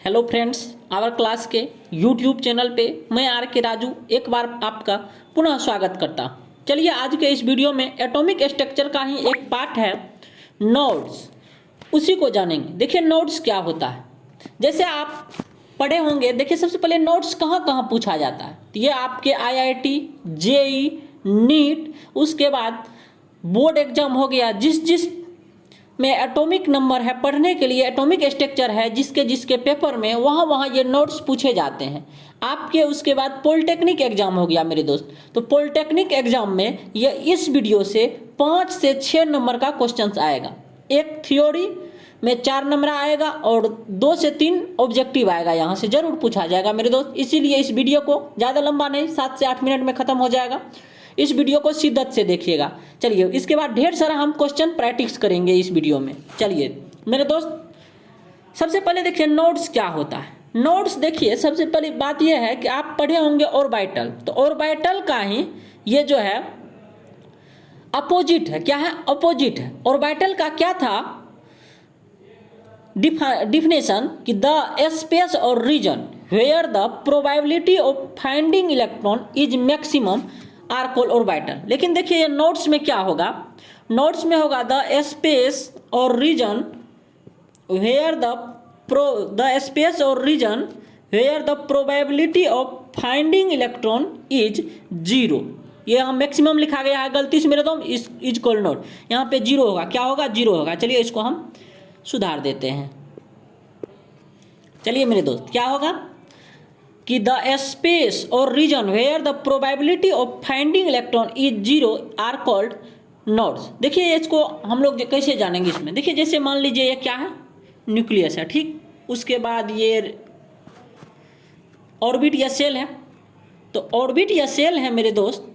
Hello friends, our class के YouTube channel पे मैं आर के राजू एक बार आपका पुनः स्वागत करता हूँ। चलिए आज के इस वीडियो में एटॉमिक स्ट्रक्चर का ही एक पार्ट है नोड्स, उसी को जानेंगे। देखिए नोड्स क्या होता है, जैसे आप पढ़े होंगे। देखिए सबसे पहले नोड्स कहाँ कहाँ पूछा जाता है, तो ये आपके IIT, JEE, नीट, उसके बाद बोर्ड एग्जाम हो गया। जिस में एटॉमिक नंबर है पढ़ने के लिए, एटॉमिक स्ट्रक्चर है जिसके जिसके पेपर में, वहाँ ये नोट्स पूछे जाते हैं आपके। उसके बाद पॉलिटेक्निक एग्जाम हो गया मेरे दोस्त, तो पॉलिटेक्निक एग्जाम में ये इस वीडियो से 5 से 6 नंबर का क्वेश्चंस आएगा। एक थ्योरी में 4 नंबर आएगा और 2 से 3 ऑब्जेक्टिव आएगा, यहाँ से जरूर पूछा जाएगा मेरे दोस्त। इसीलिए इस वीडियो को ज़्यादा लंबा नहीं, 7 से 8 मिनट में ख़त्म हो जाएगा। इस वीडियो को शिद्दत से देखिएगा। चलिए इसके बाद ढेर सारा हम क्वेश्चन प्रैक्टिस करेंगे इस वीडियो में। चलिए मेरे दोस्त, सबसे पहले देखिए नोड्स क्या होता है। नोड्स देखिए सबसे पहली बात यह है कि आप पढ़े होंगे ऑर्बिटल, तो ऑर्बिटल का ही ये जो है अपोजिट है। क्या है? अपोजिट है। ऑर्बिटल का क्या था डिफिनेशन कि द स्पेस और region where the probability of finding electron is maximum are called orbital. लेकिन देखिए ये नोट्स में क्या होगा, नोट्स में होगा द स्पेस और रीजन वेयर द स्पेस और region where the probability of finding electron is 0। ये हम मैक्सिमम लिखा गया है गलती से मेरे दोस्त, इज कॉल्ड नोट। यहाँ पे 0 होगा। क्या होगा? 0 होगा। चलिए इसको हम सुधार देते हैं। चलिए मेरे दोस्त, क्या होगा कि द स्पेस और region where the probability of finding electron is 0 are called nodes. देखिए इसको हम लोग कैसे जानेंगे इसमें। देखिए जैसे मान लीजिए ये क्या है, न्यूक्लियस है, ठीक। उसके बाद ये ऑर्बिट या सेल है, तो ऑर्बिट या सेल है मेरे दोस्त,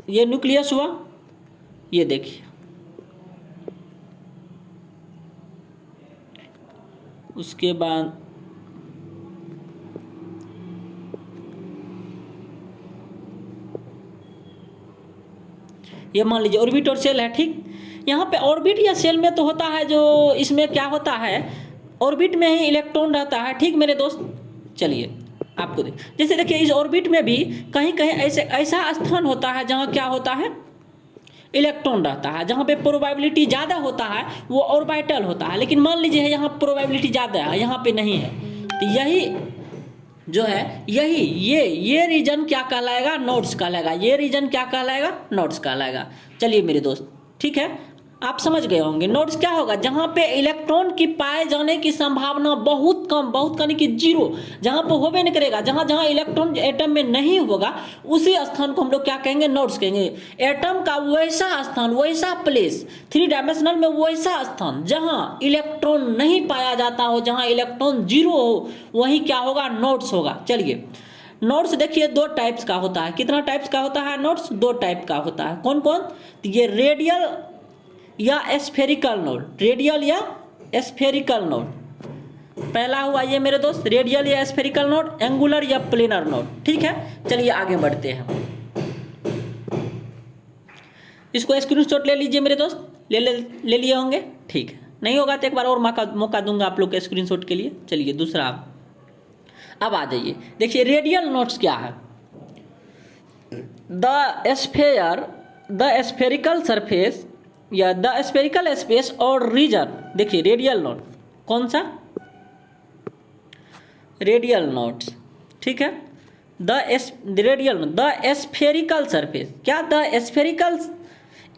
ये न्यूक्लियस हुआ। ये देखिए उसके बाद ये मान लीजिए ऑर्बिट और सेल है, ठीक। यहाँ पे ऑर्बिट या सेल में तो होता है, जो इसमें क्या होता है, ऑर्बिट में ही इलेक्ट्रॉन रहता है, ठीक मेरे दोस्त। चलिए आपको जैसे देखिए इस ऑर्बिट में भी कहीं कहीं ऐसा स्थान होता है जहाँ क्या होता है, इलेक्ट्रॉन रहता है। जहाँ पे प्रोबेबिलिटी ज़्यादा होता है वो ऑर्बिटल होता है। लेकिन मान लीजिए यहाँ प्रोबेबिलिटी ज़्यादा है, यहाँ पे नहीं है, तो यही जो है ये रीजन क्या कहलाएगा? नोड्स कहलाएगा। ये रीजन क्या कहलाएगा? नोड्स कहलाएगा। चलिए मेरे दोस्त, ठीक है, आप समझ गए होंगे। नोड्स क्या होगा? जहाँ पे इलेक्ट्रॉन की पाए जाने की संभावना बहुत कम, बहुत कम कि 0, जहाँ पे होबे नहीं करेगा, जहाँ जहाँ इलेक्ट्रॉन एटम में नहीं होगा उसी स्थान को हम लोग क्या कहेंगे? नोड्स कहेंगे। एटम का वैसा स्थान, वैसा प्लेस, 3 डायमेंशनल में वैसा स्थान जहाँ इलेक्ट्रॉन नहीं पाया जाता हो, जहाँ इलेक्ट्रॉन 0 हो, वही क्या होगा? नोड्स होगा। चलिए नोड्स देखिए 2 टाइप्स का होता है। कितना टाइप्स का होता है नोड्स? 2 टाइप का होता है। कौन कौन? तो ये रेडियल या स्फेरिकल नोड, रेडियल या स्फेरिकल नोड। पहला हुआ ये मेरे दोस्त रेडियल या स्फेरिकल नोड, एंगुलर या प्लेनर नोड, ठीक है। चलिए आगे बढ़ते हैं। इसको स्क्रीनशॉट ले लीजिए मेरे दोस्त, ले लिए होंगे, ठीक है। नहीं होगा तो एक बार और मौका दूंगा आप लोग के स्क्रीनशॉट के लिए। चलिए दूसरा अब आ जाइए। देखिए रेडियल नोड्स क्या है? द स्फेरिकल सरफेस या द स्फेरिकल स्पेस और रीजन। देखिए रेडियल नोड कौन सा? रेडियल नोड्स, ठीक है। द स्फेरिकल सरफेस, क्या? द स्फेरिकल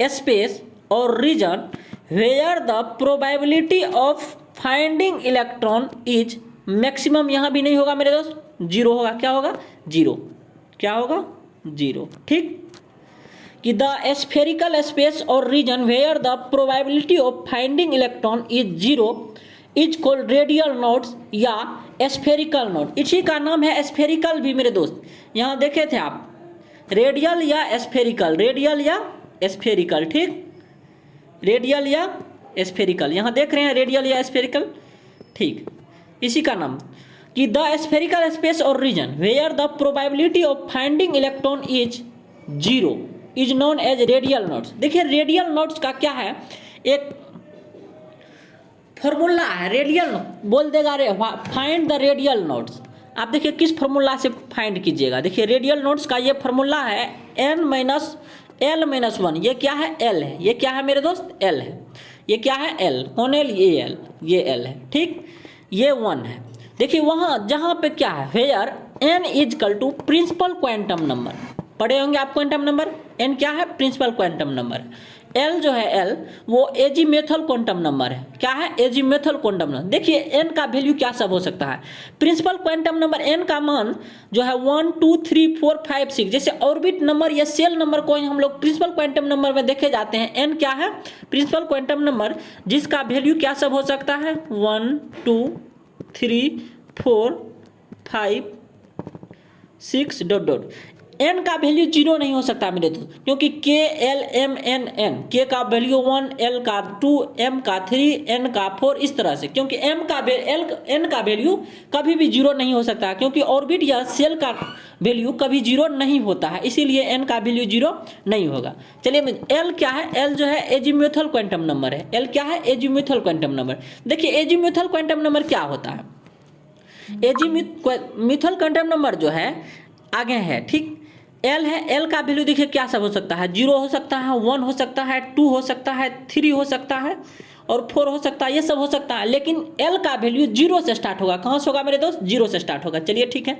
स्पेस और region where the probability of finding electron is maximum. यहाँ भी नहीं होगा मेरे दोस्त, 0 होगा। क्या होगा? 0। क्या होगा? 0, ठीक। कि द स्फेरिकल स्पेस और region where the probability of finding electron is 0 is called radial nodes या स्फेरिकल नोड। इसी का नाम है स्फेरिकल भी मेरे दोस्त। यहाँ देखे थे आप, रेडियल या स्फेरिकल, रेडियल या स्फेरिकल, ठीक। रेडियल या स्फेरिकल, यहाँ देख रहे हैं रेडियल या स्फेरिकल, ठीक। इसी का नाम कि द स्फेरिकल स्पेस और region where the probability of finding electron is 0 is known as radial nodes. देखिए रेडियल नोड्स का क्या है, एक फॉर्मूला है रेडियल, बोल देगा फाइंड द रेडियल नोट्स। आप देखिए किस फॉर्मूला से फाइंड कीजिएगा। देखिए रेडियल नोट्स का ये फॉर्मूला है n माइनस एल माइनस 1। ये क्या है? l है। ये क्या है मेरे दोस्त? l है। ये क्या है? l। कौन l? ये l, ये l है। ठीक, ये 1 है। देखिए वहाँ जहाँ पे क्या है, where n equal to principal quantum number, पढ़े होंगे आप क्वांटम नंबर। n क्या है? Principal quantum number. l जो है l वो एजीमेथल क्वांटम नंबर है। क्या है? एजीमेथल क्वांटम नंबर। देखिए n का वैल्यू क्या सब हो सकता है। प्रिंसिपल क्वांटम नंबर n का मान जो है 1 2 3 4 5 6, जैसे ऑर्बिट नंबर या सेल नंबर को हम लोग प्रिंसिपल क्वांटम नंबर में देखे जाते हैं। n क्या है? प्रिंसिपल क्वांटम नंबर जिसका वैल्यू क्या सब हो सकता है? 1 2 3 4 5 6 डॉट डॉट। n का वैल्यू 0 नहीं हो सकता मेरे दोस्त, क्योंकि k l m n n, k का वैल्यू 1, l का 2, m का 3, n का 4, इस तरह से। क्योंकि m का n का वैल्यू कभी भी 0 नहीं हो सकता, क्योंकि ऑर्बिट या सेल का वैल्यू कभी 0 नहीं होता है, इसीलिए n का वैल्यू 0 नहीं होगा। चलिए l क्या है? l जो है एजीम्यूथल क्वांटम नंबर है। l क्या है? Azimuthal quantum number. देखिए एजीम्यूथल क्वांटम नंबर क्या होता है? एजीम्यूथल क्वांटम नंबर जो है आगे है, ठीक। l है, l का वैल्यू देखिए क्या सब हो सकता है? 0 हो सकता है, 1 हो सकता है, 2 हो सकता है, 3 हो सकता है और 4 हो सकता है, ये सब हो सकता है। लेकिन l का वैल्यू 0 से स्टार्ट होगा। कहाँ से होगा मेरे दोस्त? 0 से स्टार्ट होगा। चलिए ठीक है,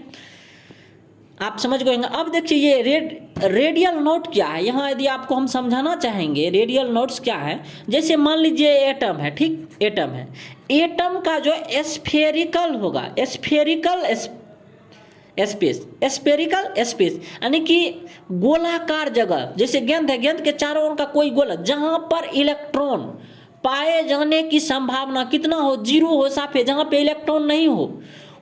आप समझ गए होंगे। अब देखिए ये रेडियल नोट क्या है, यहाँ यदि आपको हम समझाना चाहेंगे रेडियल नोट्स क्या है। जैसे मान लीजिए एटम है, ठीक, एटम है। एटम का जो स्फेरिकल होगा, स्फेरिकल स्पेरिकल स्पेस, यानी कि गोलाकार जगह, जैसे गेंद है, गेंद के चारों ओर का कोई गोला, जहां पर इलेक्ट्रॉन पाए जाने की संभावना कितना हो? 0 हो, साफ है। जहां पे इलेक्ट्रॉन नहीं हो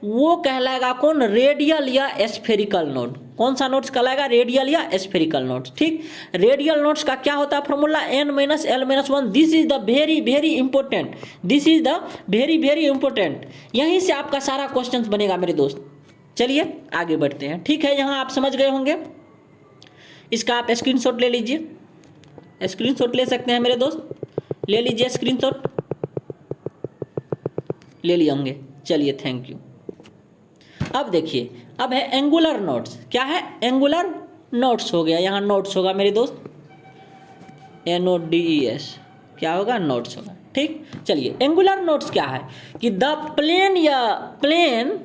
वो कहलाएगा कौन? रेडियल या स्फेरिकल नोट। कौन सा नोट्स कहलाएगा? रेडियल या स्फेरिकल नोट्स। ठीक, रेडियल नोट्स का क्या होता है formula? n minus L minus 1। This is the very very important, this is the very very important. यहीं से आपका सारा क्वेश्चन बनेगा मेरे दोस्त। चलिए आगे बढ़ते हैं। ठीक है, यहाँ आप समझ गए होंगे। इसका आप स्क्रीनशॉट ले लीजिए, स्क्रीनशॉट ले सकते हैं मेरे दोस्त, ले लीजिए स्क्रीनशॉट, ले लिए होंगे। चलिए थैंक यू। अब देखिए, अब है एंगुलर नोट्स। क्या है? एंगुलर नोट्स हो गया, यहाँ नोट्स होगा मेरे दोस्त, NODES, क्या होगा? नोट्स होगा। ठीक, चलिए एंगुलर नोट्स क्या है कि द प्लेन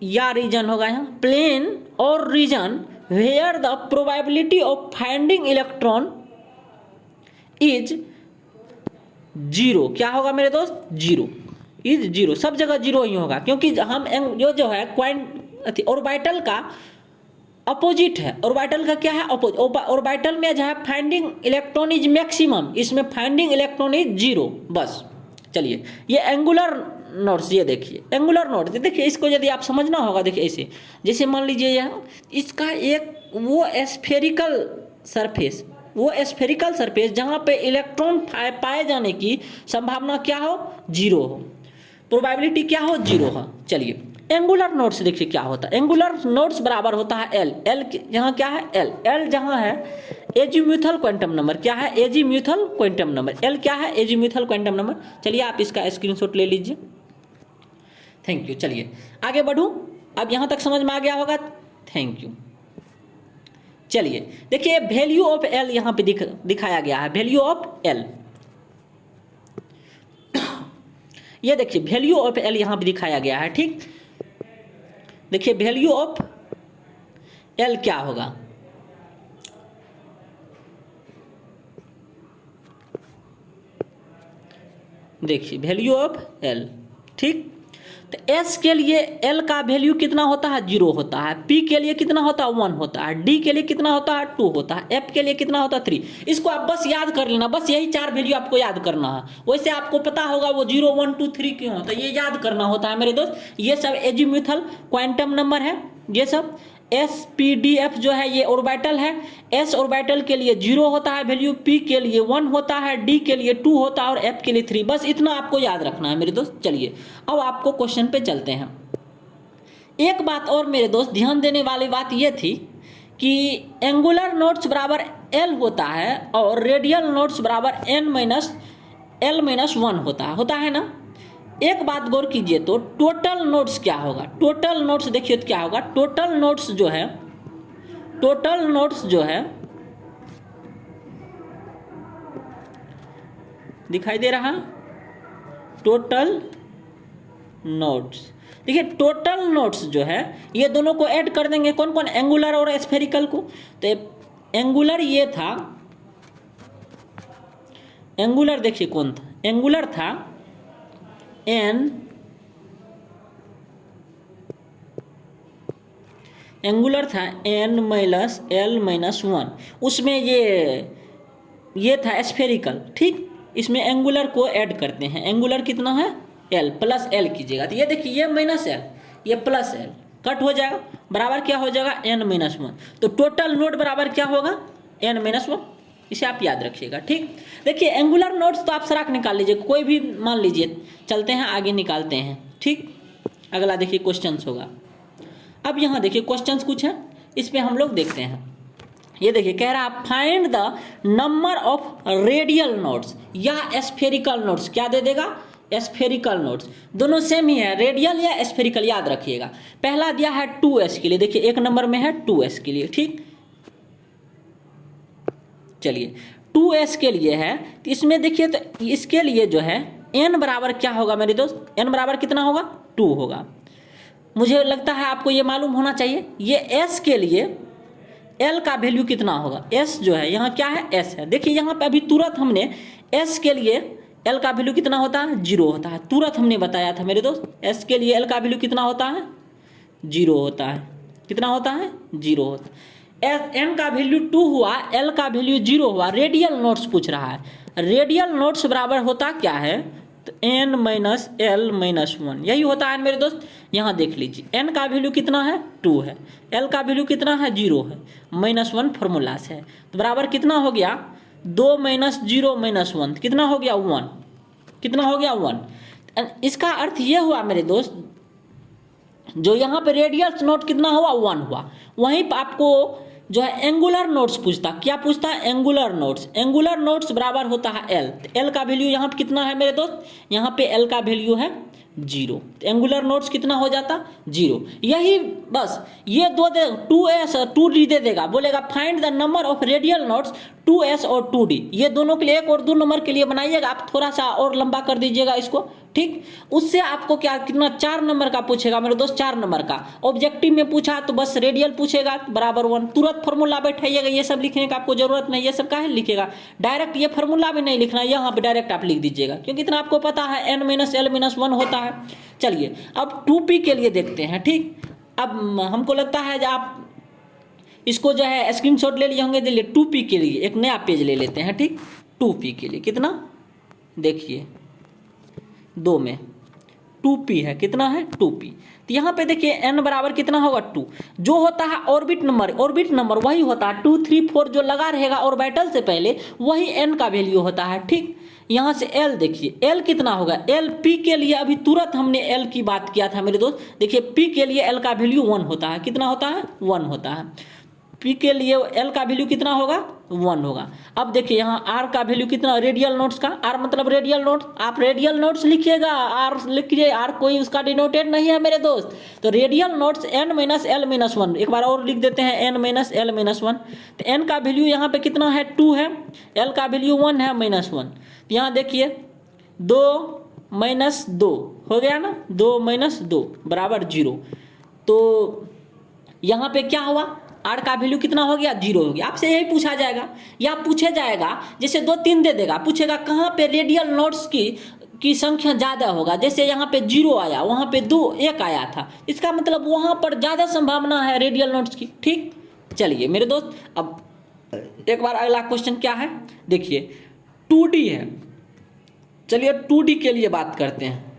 या रीजन होगा, यहाँ प्लेन और region where the probability of finding electron is 0। क्या होगा मेरे दोस्त? 0 इज 0। सब जगह 0 ही होगा, क्योंकि हम जो है ऑर्बिटल का अपोजिट है। ऑर्बिटल का क्या है? ऑर्बिटल में जो है फाइंडिंग इलेक्ट्रॉन इज मैक्सिमम, इसमें फाइंडिंग इलेक्ट्रॉन इज 0 बस। चलिए ये एंगुलर नोट्स, ये देखिए एंगुलर नोट्स, देखिए इसको यदि आप समझना होगा, देखिए ऐसे, जैसे मान लीजिए यहाँ इसका एक वो स्फेरिकल सरफेस, वो स्फेरिकल सरफेस जहाँ पे इलेक्ट्रॉन पाए जाने की संभावना क्या हो? 0 हो, प्रोबेबिलिटी क्या हो? 0 हो। चलिए एंगुलर नोट्स देखिए क्या होता है। एंगुलर नोट्स बराबर होता है एल। एल यहाँ क्या है? एल। एल जहाँ है एजीम्यूथल क्वांटम नंबर। क्या है? Azimuthal quantum number. एल क्या है? Azimuthal quantum number. चलिए आप इसका स्क्रीनशॉट ले लीजिए, थैंक यू। चलिए आगे बढ़ूं, अब यहाँ तक समझ में आ गया होगा, थैंक यू। चलिए देखिए वैल्यू ऑफ एल यहाँ पे दिखाया गया है, वैल्यू ऑफ एल। ये देखिए वैल्यू ऑफ एल यहाँ पे दिखाया गया है, ठीक। देखिए वैल्यू ऑफ एल क्या होगा? देखिए वैल्यू ऑफ एल, ठीक। तो एस के लिए एल का वैल्यू कितना होता है? 0 होता है। पी के लिए कितना होता है? 1 होता है। डी के लिए कितना होता है? 2 होता है। एफ के लिए कितना होता है? 3। इसको आप बस याद कर लेना, बस यही 4 वैल्यू आपको याद करना है। वैसे आपको पता होगा वो 0 1 2 3 क्यों होता है, ये याद करना होता है मेरे दोस्त। ये सब एजीम्यूथल क्वांटम नंबर है, ये सब। SPDF जो है ये ऑर्बिटल है। S ऑर्बिटल के लिए 0 होता है वैल्यू, P के लिए 1 होता है, D के लिए 2 होता है और F के लिए 3। बस इतना आपको याद रखना है मेरे दोस्त। चलिए अब आपको क्वेश्चन पे चलते हैं। एक बात और मेरे दोस्त ध्यान देने वाली बात ये थी कि एंगुलर नोट्स बराबर L होता है और रेडियल नोट्स बराबर N माइनस L-1 होता है ना। एक बात गौर कीजिए, तो टोटल नोड्स क्या होगा, टोटल नोड्स देखिए तो क्या होगा, टोटल नोड्स जो है दिखाई दे रहा, टोटल नोड्स, देखिए टोटल नोड्स जो है ये दोनों को ऐड कर देंगे, कौन कौन, एंगुलर और स्फेरिकल को। तो एंगुलर ये था, एंगुलर देखिए कौन था, एंगुलर था n, एंगुलर था n-l-1, उसमें ये था स्फेरिकल, ठीक। इसमें एंगुलर को ऐड करते हैं, एंगुलर कितना है l, प्लस l कीजिएगा, तो ये देखिए ये माइनस l, ये प्लस l, कट हो जाएगा, बराबर क्या हो जाएगा n-1। तो टोटल नोड बराबर क्या होगा n-1, इसे आप याद रखिएगा, ठीक। देखिए एंगुलर नोड्स तो आप सराक निकाल लीजिए, कोई भी मान लीजिए, चलते हैं आगे निकालते हैं, ठीक। अगला देखिए क्वेश्चंस होगा। अब यहाँ देखिए क्वेश्चंस कुछ है, इस पे हम लोग देखते हैं। ये देखिए कह रहा है find the number of radial nodes या स्फेरिकल नोड्स, क्या दे देगा, स्फेरिकल नोड्स, दोनों सेम ही है, रेडियल या स्फेरिकल, याद रखिएगा। पहला दिया है 2s के लिए, देखिए एक नंबर में है 2s के लिए, ठीक। चलिए 2s के लिए है, तो इसमें देखिए तो इसके लिए जो है n बराबर क्या होगा मेरे दोस्त, n बराबर कितना होगा 2 होगा। मुझे लगता है आपको ये मालूम होना चाहिए, ये s के लिए l का वैल्यू कितना होगा, s जो है यहाँ क्या है s है, देखिए यहाँ पे अभी तुरंत हमने s के लिए l का वैल्यू कितना होता है 0 होता है, तुरंत हमने बताया था मेरे दोस्त, s के लिए l का वैल्यू कितना होता है 0 होता है, कितना होता है 0 होता है। n का वैल्यू 2 हुआ, l का वैल्यू 0 हुआ, रेडियल नोड्स पूछ रहा है, रेडियल नोड्स बराबर होता क्या है, तो n-l-1 यही होता है मेरे दोस्त। यहाँ देख लीजिए n का वैल्यू कितना है 2 है, l का वैल्यू कितना है 0 है, -1 फॉर्मूला से है, तो बराबर कितना हो गया 2 - 0 - 1, कितना हो गया 1, कितना हो गया 1। इसका अर्थ ये हुआ मेरे दोस्त, जो यहाँ पे रेडियल नोड कितना हुआ 1 हुआ, वहीं पर आपको जो है एंगुलर नोड्स पूछता, क्या पूछता है एंगुलर नोड्स, एंगुलर नोड्स बराबर होता है l, तो l का वैल्यू यहाँ पे कितना है मेरे दोस्त, यहाँ पे l का वैल्यू है 0, तो एंगुलर नोड्स कितना हो जाता 0। यही बस ये 2s और 2d दे देगा, बोलेगा find the number of radial nodes 2s और 2d, ये दोनों के लिए 1 और 2 नंबर के लिए बनाइएगा, आप थोड़ा सा और लंबा कर दीजिएगा इसको, ठीक। उससे आपको क्या कितना 4 नंबर का पूछेगा मेरे दोस्त, 4 नंबर का। ऑब्जेक्टिव में पूछा तो बस रेडियल पूछेगा बराबर 1, तुरंत फार्मूला बैठाइएगा, ये सब लिखने का आपको जरूरत नहीं, ये सब काहे लिखेगा, डायरेक्ट ये फार्मूला भी नहीं लिखना, यहाँ पे डायरेक्ट आप लिख दीजिएगा, क्योंकि इतना आपको पता है n-l-1 होता है। चलिए अब 2p के लिए देखते हैं, ठीक। अब हमको लगता है जो आप इसको जो है स्क्रीनशॉट ले लिए होंगे, 2p के लिए एक नया पेज ले लेते हैं, ठीक। 2p के लिए कितना देखिए 2 में 2p है, कितना है 2p, तो यहाँ पे देखिए n बराबर कितना होगा 2, जो होता है ऑर्बिट नंबर वही होता है 2 3 4 जो लगा रहेगा ऑर्बिटल से पहले वही n का वैल्यू होता है, ठीक। यहाँ से l देखिए l कितना होगा, l p के लिए अभी तुरंत हमने l की बात किया था मेरे दोस्त, देखिए p के लिए l का वैल्यू 1 होता है, कितना होता है 1 होता है, p के लिए l का वैल्यू कितना होगा 1 होगा। अब देखिए यहाँ r का वैल्यू कितना, रेडियल नोड्स का, r मतलब रेडियल नोड्स, आप रेडियल नोड्स लिखिएगा, r लिखिए, r कोई उसका डिनोटेड नहीं है मेरे दोस्त, तो रेडियल नोड्स n-l-1, एक बार और लिख देते हैं n-l-1, तो n का वैल्यू यहाँ पे कितना है 2 है, l का वैल्यू 1 है -1, तो यहाँ देखिए 2 - 2 हो गया ना, 2 - 2 बराबर 0, तो यहाँ पे क्या हुआ r का वैल्यू कितना हो गया 0 हो गया। आपसे यही पूछा जाएगा या पूछे जाएगा, जैसे 2 3 दे देगा, पूछेगा कहाँ पे रेडियल नोड्स की संख्या ज़्यादा होगा, जैसे यहाँ पे 0 आया, वहाँ पे 2 1 आया था, इसका मतलब वहाँ पर ज़्यादा संभावना है रेडियल नोड्स की, ठीक। चलिए मेरे दोस्त अब एक बार अगला क्वेश्चन क्या है देखिए, 2d है, चलिए 2d के लिए बात करते हैं।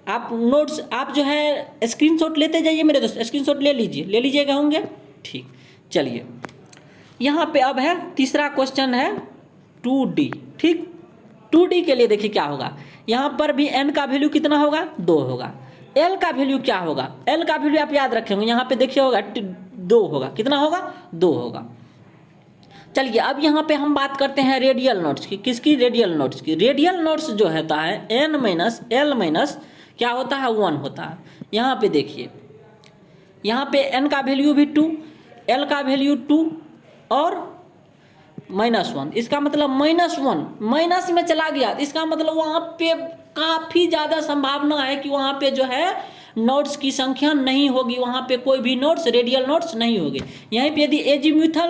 आप नोट्स आप जो है स्क्रीनशॉट लेते जाइए मेरे दोस्त, स्क्रीनशॉट ले लीजिएगा होंगे, ठीक। चलिए यहाँ पे अब है तीसरा क्वेश्चन है 2d, ठीक। 2d के लिए देखिए क्या होगा, यहाँ पर भी n का वैल्यू कितना होगा 2 होगा, l का वैल्यू क्या होगा, l का वैल्यू आप याद रखेंगे, यहाँ पे देखिए होगा 2 होगा, कितना होगा 2 होगा। चलिए अब यहाँ पे हम बात करते हैं रेडियल नोट्स की। किसकी? रेडियल नोट्स की। रेडियल नोट्स जो होता है n माइनस एल माइनस क्या होता है 1 होता है। यहाँ पे देखिए, यहाँ पे n का वैल्यू भी 2, l का वैल्यू 2 और -1। इसका मतलब -1 माइनस में चला गया, इसका मतलब वहाँ पे काफ़ी ज़्यादा संभावना है कि वहाँ पे जो है नोट्स की संख्या नहीं होगी, वहाँ पे कोई भी नोट्स रेडियल नोट्स नहीं होगी। यहीं पे यदि एजीम्यूथल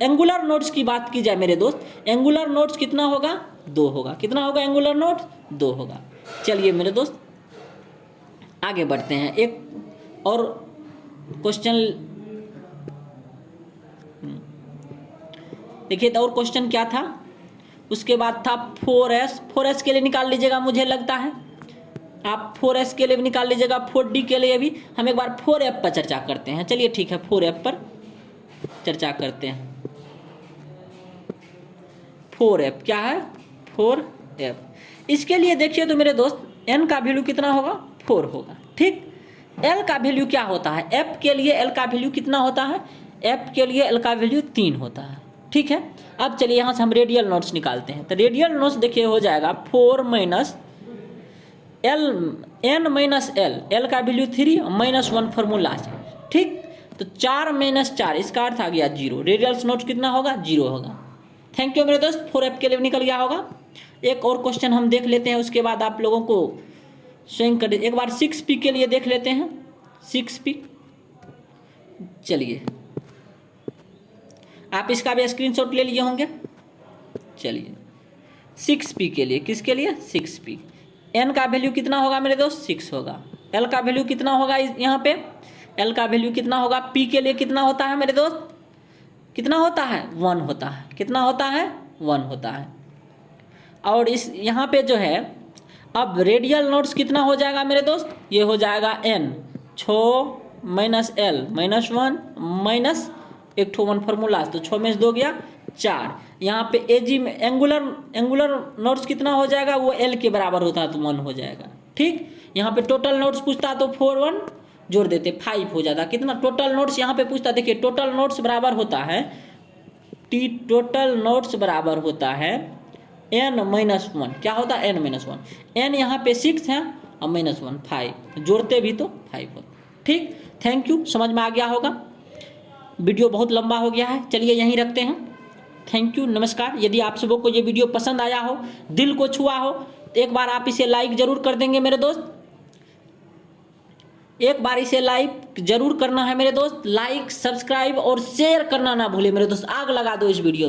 एंगुलर नोट्स की बात की जाए मेरे दोस्त, एंगुलर नोट्स कितना होगा? 2 होगा। कितना होगा एंगुलर नोट्स? 2 होगा। चलिए मेरे दोस्त आगे बढ़ते हैं, एक और क्वेश्चन देखिए। तो और क्वेश्चन क्या था? उसके बाद था 4s के लिए निकाल लीजिएगा, मुझे लगता है आप 4s के लिए भी निकाल लीजिएगा, 4d के लिए भी। हम एक बार 4f पर चर्चा करते हैं। चलिए ठीक है, 4f पर चर्चा करते हैं। 4f क्या है? 4f। इसके लिए देखिए तो मेरे दोस्त n का वैल्यू कितना होगा? 4 होगा। ठीक, l का वैल्यू क्या होता है? f के लिए l का वैल्यू कितना होता है? f के लिए l का वैल्यू 3 होता है। ठीक है, अब चलिए यहाँ से हम रेडियल नोट्स निकालते हैं। तो रेडियल नोट्स देखिए हो जाएगा 4 minus L n minus L का वैल्यू 3 -1 फॉर्मूला से। ठीक, तो 4 - 4 इसका अर्थ आ गया 0। रेडियल नोट्स कितना होगा? 0 होगा। थैंक यू मेरे दोस्त, 4f के लिए निकल गया होगा। एक और क्वेश्चन हम देख लेते हैं, उसके बाद आप लोगों को स्वयं कर एक बार 6p के लिए देख लेते हैं। 6p, चलिए आप इसका भी स्क्रीनशॉट ले लिए होंगे। चलिए 6p के लिए, किसके लिए? 6p। n का वैल्यू कितना होगा मेरे दोस्त? 6 होगा। l का वैल्यू कितना होगा? यहाँ पे l का वैल्यू कितना होगा? p के लिए कितना होता है मेरे दोस्त? कितना होता है? 1 होता है। कितना होता है? 1 होता है। और इस यहाँ पे जो है अब रेडियल नोट्स कितना हो जाएगा मेरे दोस्त? ये हो जाएगा n 6 माइनस l -1 माइनस एक ठो 1 फॉर्मूला, तो 6 में से 2 गया 4। यहाँ पे एजी में एंगुलर नोट्स कितना हो जाएगा? वो l के बराबर होता है तो 1 हो जाएगा। ठीक, यहाँ पे टोटल नोट्स पूछता तो 4 1 जोड़ देते 5 हो जाता। कितना टोटल नोट्स यहाँ पे पूछता? देखिए टोटल नोट्स बराबर होता है टोटल नोट्स बराबर होता है n-1। क्या होता है? n-1। n यहाँ पे 6 है और -1 5, जोड़ते भी तो 5 होता। ठीक, थैंक यू, समझ में आ गया होगा। वीडियो बहुत लंबा हो गया है, चलिए यहीं रखते हैं। थैंक यू, नमस्कार। यदि आप सबों को ये वीडियो पसंद आया हो, दिल को छुआ हो, तो एक बार आप इसे लाइक जरूर कर देंगे मेरे दोस्त। एक बार इसे लाइक जरूर करना है मेरे दोस्त। लाइक, सब्सक्राइब और शेयर करना ना भूले मेरे दोस्त। आग लगा दो इस वीडियो में।